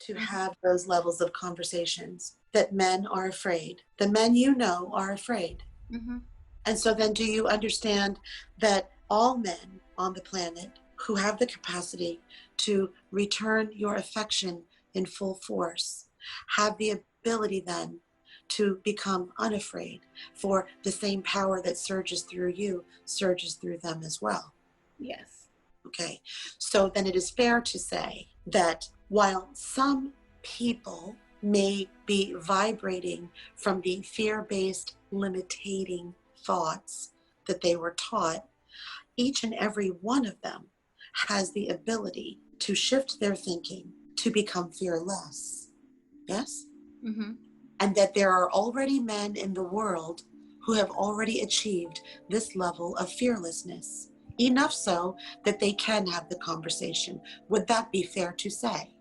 to have those levels of conversations, that men are afraid. The men you know are afraid. Mm-hmm. And so then do you understand that all men on the planet who have the capacity to return your affection in full force have the ability then to become unafraid, for the same power that surges through you surges through them as well? Yes. Okay, so then it is fair to say that while some people may be vibrating from the fear-based limiting thoughts that they were taught, each and every one of them has the ability to shift their thinking to become fearless. Yes? Mm-hmm. And that there are already men in the world who have already achieved this level of fearlessness. Enough so that they can have the conversation. Would that be fair to say?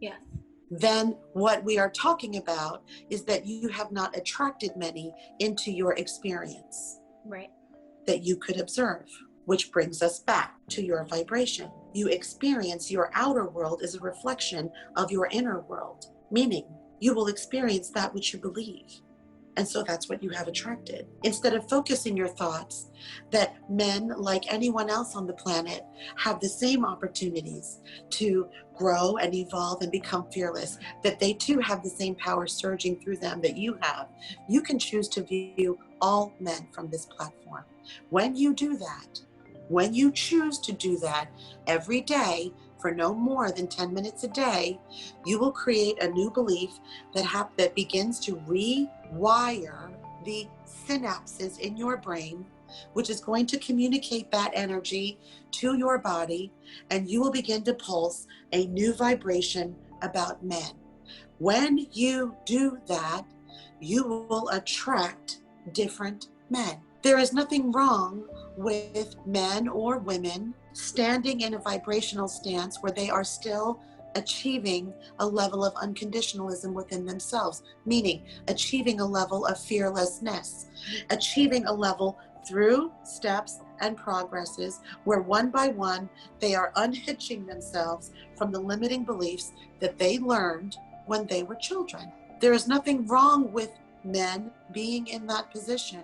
Yes. Then what we are talking about is that you have not attracted many into your experience. Right. That you could observe, which brings us back to your vibration. You experience your outer world as a reflection of your inner world, meaning you will experience that which you believe. And so that's what you have attracted. Instead of focusing your thoughts that men, like anyone else on the planet, have the same opportunities to grow and evolve and become fearless, that they too have the same power surging through them that you have, you can choose to view all men from this platform. When you do that, when you choose to do that every day for no more than 10 minutes a day, you will create a new belief that begins to rewire the synapses in your brain, which is going to communicate that energy to your body, and you will begin to pulse a new vibration about men. When you do that, you will attract different men. There is nothing wrong with men or women standing in a vibrational stance where they are still achieving a level of unconditionalism within themselves, meaning achieving a level of fearlessness, achieving a level through steps and progresses where one by one they are unhitching themselves from the limiting beliefs that they learned when they were children. There is nothing wrong with men being in that position.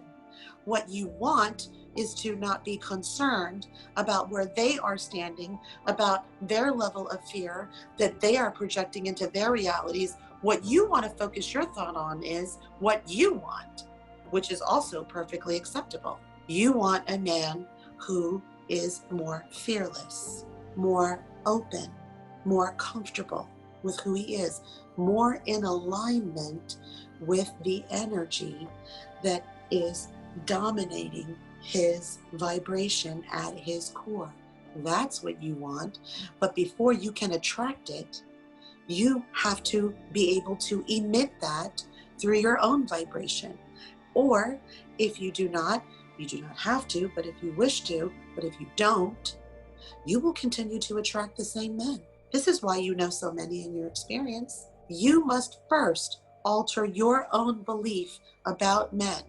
What you want is to not be concerned about where they are standing, about their level of fear that they are projecting into their realities. What you want to focus your thought on is what you want, which is also perfectly acceptable. You want a man who is more fearless, more open, more comfortable with who he is, more in alignment with the energy that is dominating his vibration at his core. That's what you want. But before you can attract it, you have to be able to emit that through your own vibration. Or if you do not have to, but if you wish to, but if you don't, you will continue to attract the same men. This is why you know so many in your experience. You must first alter your own belief about men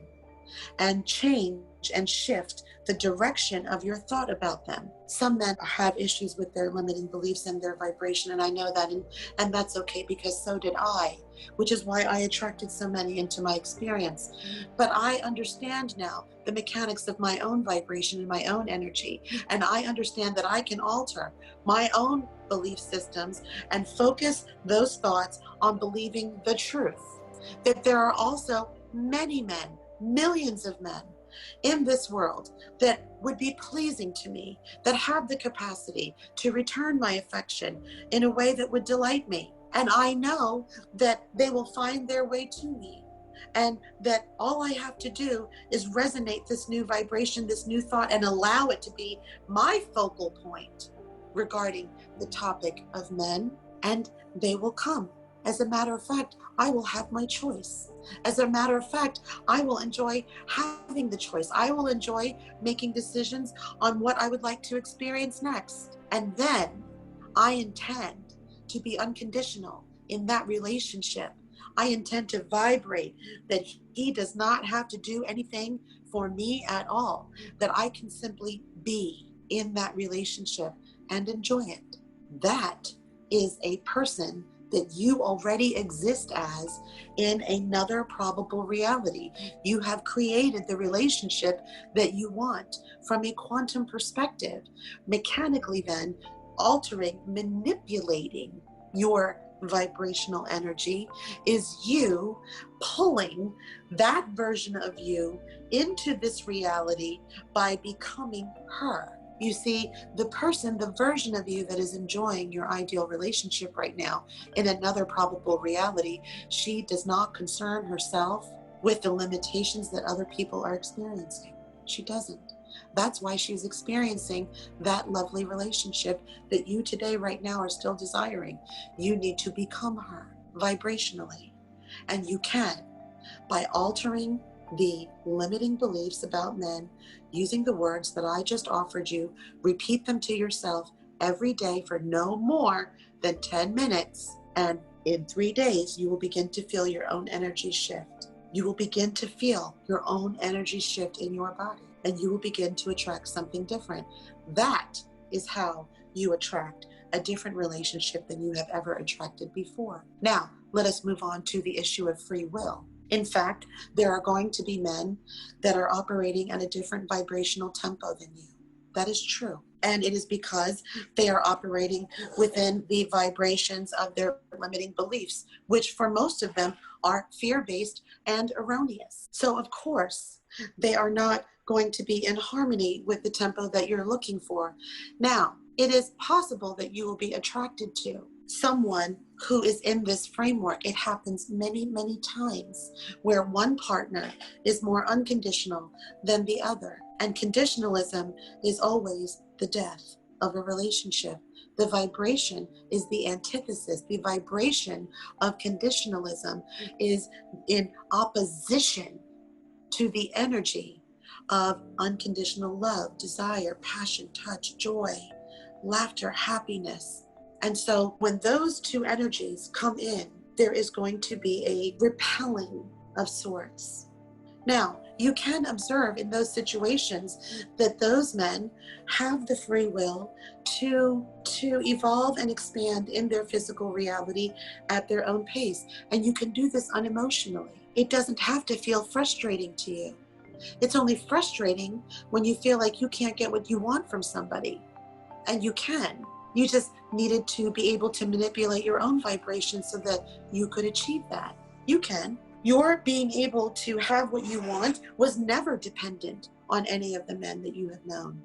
and change and shift the direction of your thought about them. Some men have issues with their limiting beliefs and their vibration, and I know that, and that's okay, because so did I, which is why I attracted so many into my experience. But I understand now the mechanics of my own vibration and my own energy, and I understand that I can alter my own belief systems and focus those thoughts on believing the truth, that there are also many men, millions of men in this world that would be pleasing to me, that have the capacity to return my affection in a way that would delight me. And I know that they will find their way to me, and that all I have to do is resonate this new vibration, this new thought, and allow it to be my focal point regarding the topic of men, and they will come. As a matter of fact, I will have my choice. As a matter of fact, I will enjoy having the choice. I will enjoy making decisions on what I would like to experience next. And then I intend to be unconditional in that relationship. I intend to vibrate that he does not have to do anything for me at all, that I can simply be in that relationship and enjoy it. That is a person that you already exist as in another probable reality. You have created the relationship that you want from a quantum perspective, mechanically then altering, manipulating your vibrational energy is you pulling that version of you into this reality by becoming her. You see, the person, the version of you that is enjoying your ideal relationship right now in another probable reality, she does not concern herself with the limitations that other people are experiencing. She doesn't. That's why she's experiencing that lovely relationship that you today, right now, are still desiring. You need to become her vibrationally. And you can by altering the limiting beliefs about men, using the words that I just offered you. Repeat them to yourself every day for no more than 10 minutes. And in 3 days, you will begin to feel your own energy shift. You will begin to feel your own energy shift in your body, and you will begin to attract something different. That is how you attract a different relationship than you have ever attracted before. Now, let us move on to the issue of free will. In fact, there are going to be men that are operating at a different vibrational tempo than you. That is true. And it is because they are operating within the vibrations of their limiting beliefs, which for most of them are fear-based and erroneous. So of course, they are not going to be in harmony with the tempo that you're looking for. Now, it is possible that you will be attracted to someone who is in this framework. It happens many, many times where one partner is more unconditional than the other. And conditionalism is always the death of a relationship. The vibration is the antithesis. The vibration of conditionalism is in opposition to the energy of unconditional love, desire, passion, touch, joy, laughter, happiness. And so when those two energies come in, there is going to be a repelling of sorts. Now, you can observe in those situations that those men have the free will to evolve and expand in their physical reality at their own pace. And you can do this unemotionally. It doesn't have to feel frustrating to you. It's only frustrating when you feel like you can't get what you want from somebody. And you can. You just needed to be able to manipulate your own vibration so that you could achieve that. You can. Your being able to have what you want was never dependent on any of the men that you have known.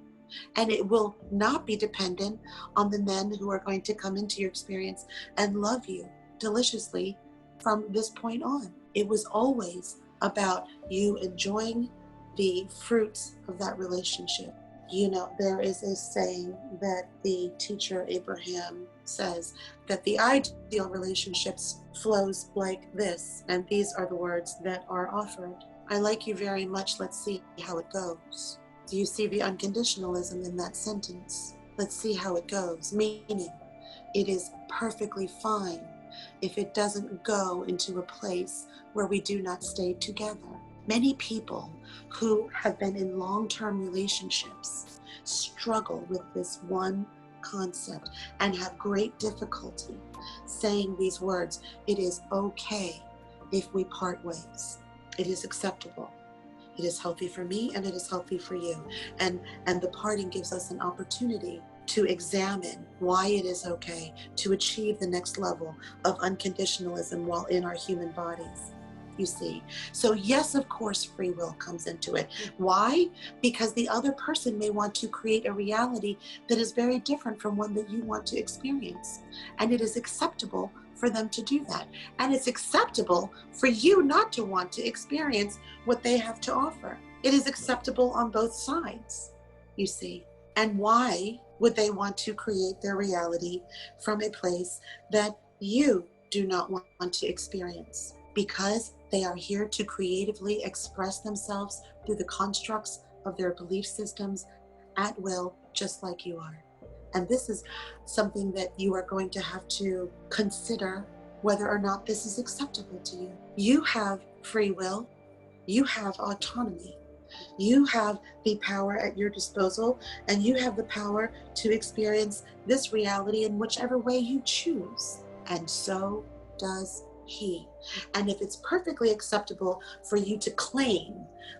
And it will not be dependent on the men who are going to come into your experience and love you deliciously from this point on. It was always about you enjoying the fruits of that relationship. You know, there is a saying that the teacher Abraham says that the ideal relationships flows like this, and these are the words that are offered. I like you very much. Let's see how it goes. Do you see the unconditionalism in that sentence? Let's see how it goes. Meaning, it is perfectly fine if it doesn't go into a place where we do not stay together. Many people who have been in long-term relationships struggle with this one concept and have great difficulty saying these words. It is okay if we part ways. It is acceptable. It is healthy for me and it is healthy for you. And the parting gives us an opportunity to examine why it is okay to achieve the next level of unconditionalism while in our human bodies. You see. So yes, of course, free will comes into it. Why? Because the other person may want to create a reality that is very different from one that you want to experience. And it is acceptable for them to do that. And it's acceptable for you not to want to experience what they have to offer. It is acceptable on both sides, you see. And why would they want to create their reality from a place that you do not want to experience? Because they are here to creatively express themselves through the constructs of their belief systems at will, just like you are. And this is something that you are going to have to consider whether or not this is acceptable to you. You have free will. You have autonomy. You have the power at your disposal, and you have the power to experience this reality in whichever way you choose. and so does he. And if it's perfectly acceptable for you to claim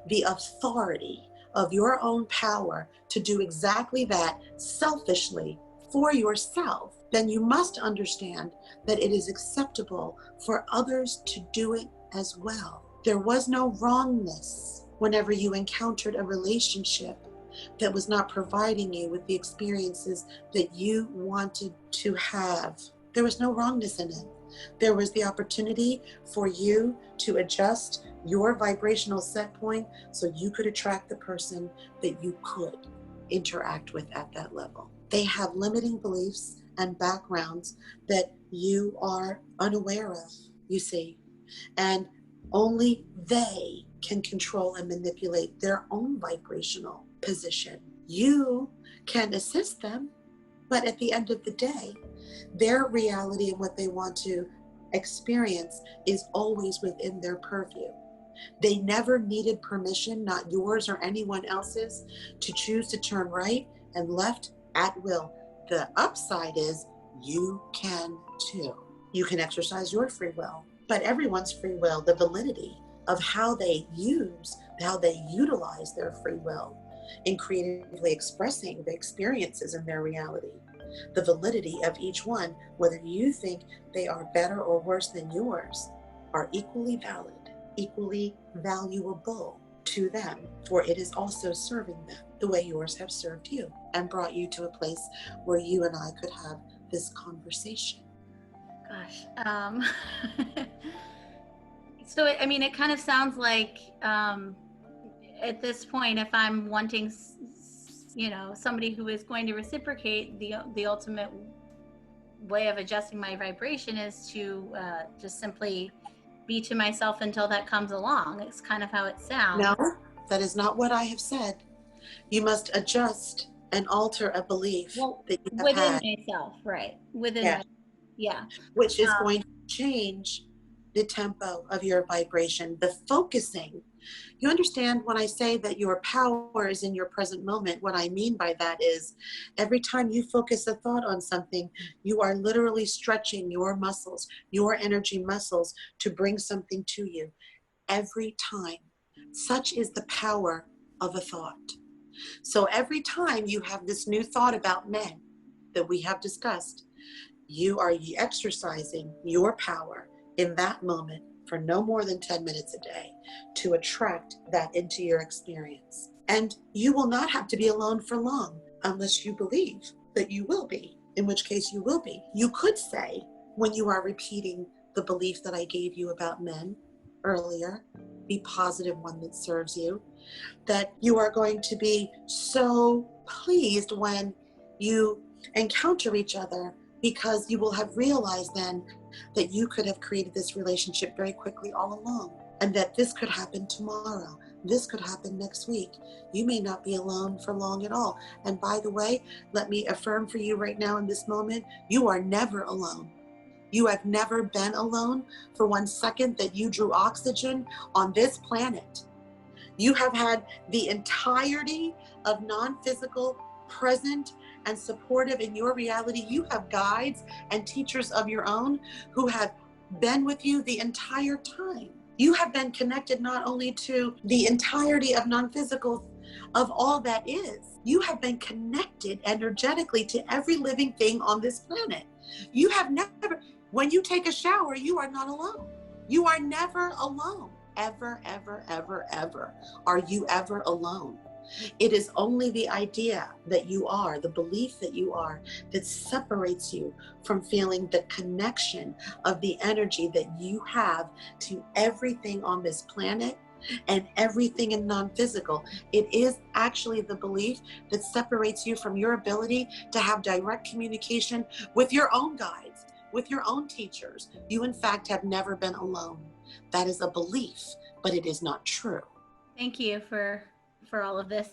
the authority of your own power to do exactly that selfishly for yourself, then you must understand that it is acceptable for others to do it as well. There was no wrongness whenever you encountered a relationship that was not providing you with the experiences that you wanted to have. There was no wrongness in it. There was the opportunity for you to adjust your vibrational set point so you could attract the person that you could interact with at that level. They have limiting beliefs and backgrounds that you are unaware of, you see, and only they can control and manipulate their own vibrational position. You can assist them, but at the end of the day, their reality and what they want to experience is always within their purview. They never needed permission, not yours or anyone else's, to choose to turn right and left at will. The upside is you can too. You can exercise your free will, but everyone's free will, the validity of how they utilize their free will in creatively expressing the experiences in their reality. The validity of each one, whether you think they are better or worse than yours, are equally valid, equally valuable to them, for it is also serving them the way yours have served you and brought you to a place where you and I could have this conversation. Gosh. So, I mean, it kind of sounds like at this point, if I'm wanting, somebody who is going to reciprocate, the ultimate way of adjusting my vibration is to just simply be to myself until that comes along. It's kind of how it sounds. No, that is not what I have said. You must adjust and alter a belief that you have within had. myself, right? Within Yeah. my, yeah. Which is going to change the tempo of your vibration, the focusing. You understand when I say that your power is in your present moment, what I mean by that is every time you focus a thought on something, you are literally stretching your muscles, your energy muscles to bring something to you every time. Such is the power of a thought. So every time you have this new thought about men that we have discussed, you are exercising your power in that moment for no more than 10 minutes a day to attract that into your experience. And you will not have to be alone for long unless you believe that you will be, in which case you will be. You could say, when you are repeating the belief that I gave you about men earlier, be positive one that serves you, that you are going to be so pleased when you encounter each other, because you will have realized then that you could have created this relationship very quickly all along, and that this could happen tomorrow. This could happen next week. You may not be alone for long at all. And by the way, let me affirm for you right now in this moment, you are never alone. You have never been alone for 1 second that you drew oxygen on this planet. You have had the entirety of non-physical present and supportive in your reality. You have guides and teachers of your own who have been with you the entire time. You have been connected not only to the entirety of non-physical of all that is, you have been connected energetically to every living thing on this planet. You have never, when you take a shower, you are not alone. You are never alone. Ever, ever, ever, ever. Are you ever alone? It is only the idea that you are, the belief that you are, that separates you from feeling the connection of the energy that you have to everything on this planet and everything in non-physical. It is actually the belief that separates you from your ability to have direct communication with your own guides, with your own teachers. You, in fact, have never been alone. That is a belief, but it is not true. Thank you for all of this.